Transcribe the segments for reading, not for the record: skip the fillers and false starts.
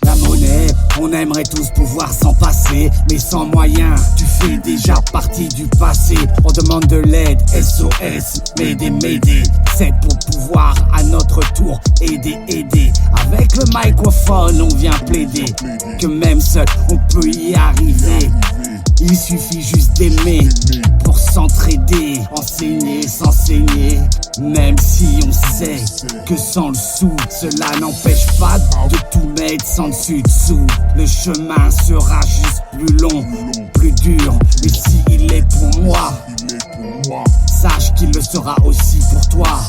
La monnaie, on aimerait tous pouvoir s'en passer, mais sans moyens, tu fais déjà partie du passé. On demande de l'aide, SOS, Mayday. C'est pour pouvoir à notre tour aider. Avec le microphone, on vient plaider que même seul, on peut y arriver. Il suffit juste d'aimer pour s'entraider, enseigner, s'enseigner. Même si on sait que sans le sou, cela n'empêche pas de tout mettre sans dessus-dessous. Le chemin sera juste plus long, plus dur. Mais s'il est pour moi, sache qu'il le sera aussi pour toi.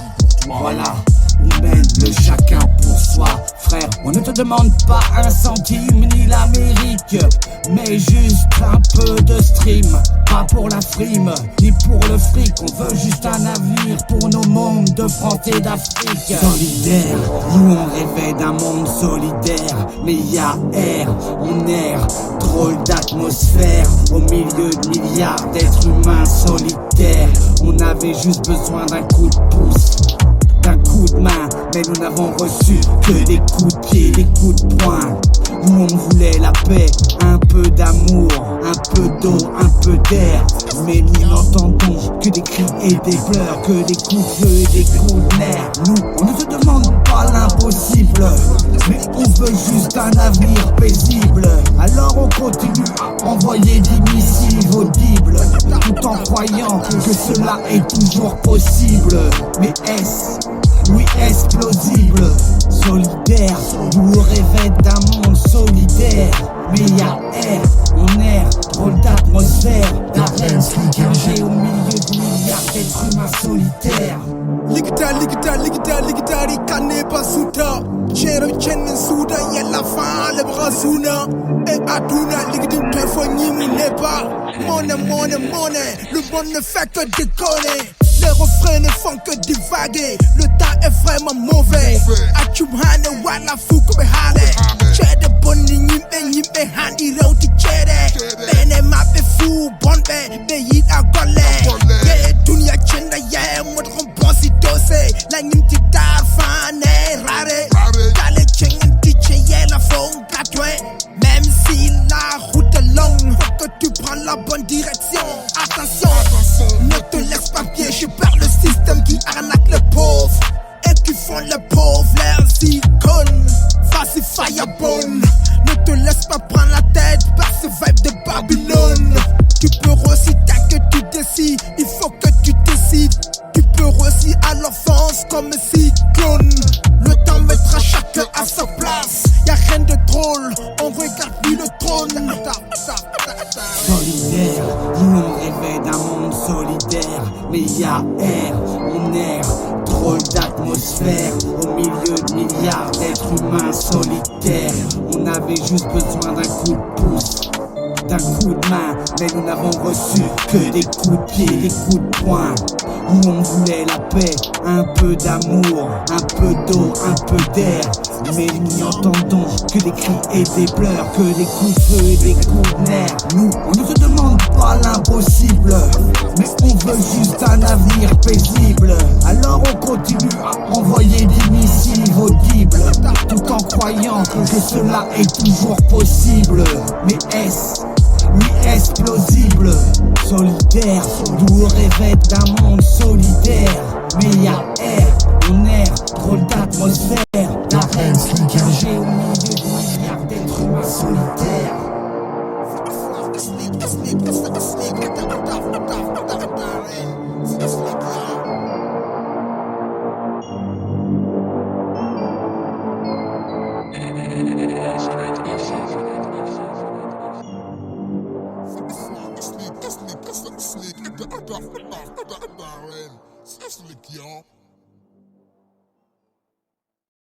Voilà, on mène le chacun pour soi. Frère, on ne te demande pas un centime ni l'Amérique, mais juste un peu de stream. Pas pour la frime, ni pour le fric. On veut juste un avenir pour nos mondes de France et d'Afrique. Solidaire, nous on rêvait d'un monde solidaire. Mais y'a air, on erre, drôle d'atmosphère. Au milieu de milliards d'êtres humains solitaires. On avait juste besoin d'un coup de pouce, d'un coup de main, mais nous n'avons reçu que des coups de pied, des coups de poing. Nous on voulait la paix, un peu d'amour, un peu d'eau, un peu d'air. Mais nous n'entendons que des cris et des pleurs, que des coups de feu et des coups de nerfs. Nous, on ne te demande pas l'impossible, mais on veut juste un avenir paisible. Alors on continue à envoyer des missiles audibles, tout en croyant que cela est toujours possible. Mais est-ce, oui, est-ce plausible? Solidaire, nous rêvons d'un monde solidaire. Mais y'a air, on erre, drôle d'atmosphère. D'arène sligagée au milieu de milliards d'êtres humains solitaires. Ligita, ricane basuta. Chero chenen suda, yella fa le brasuna. Et aduna, ligidin pefoni mu neba. Monnaie, le monde ne fait que déconner. Les refrains ne font que divaguer. Le temps est vraiment mauvais. Achumhane wala fuku behale. Chede boni nyimbe handi roti chede. Bene mape fu bonbe be yit agole. Ye dunia chenda ye modron bonsi dose. La nyimti tar fane rare. Kale chengen tiche ye la fond gratuit. Même si la route est longue, faut que tu prends la bonne direction. Attention, ne te laisse pas piéger par le système qui arnaque les pauvres et qui font les pauvres leurs icônes. Vas-y, firebone, ne te laisse pas prendre la tête par ce vibe de Babylone. Tu peux aussi que tu décides, il faut que tu décides. Tu peux aussi à l'offense comme un cyclone. Le temps mettra chacun à sa place. Y'a rien de drôle, on regarde plus le trône. Solidaire, nous on rêvait d'un monde solidaire. Mais y'a air, on erre, drôle d'atmosphère. Au milieu de milliards d'êtres humains solitaires. On avait juste besoin d'un coup de pouce, d'un coup de main, mais nous n'avons reçu que des coups de pied, des coups de poing. Nous on voulait la paix, un peu d'amour, un peu d'eau, un peu d'air. Mais nous n'entendons que des cris et des pleurs, que des coups de feu et des coups de nerfs. Nous, on ne te demande pas l'impossible, mais on veut juste un avenir paisible. Alors on continue à envoyer des missiles audibles, tout en croyant que cela est toujours possible. Mais est-ce, oui, est-ce plausible? Solidaire, nous rêvons d'un monde solidaire. Mais y'a air, on erre, drôle d'atmosphère. D'arène sligagée au milieu de milliards d'êtres humains solitaires. C'est slick, y'all.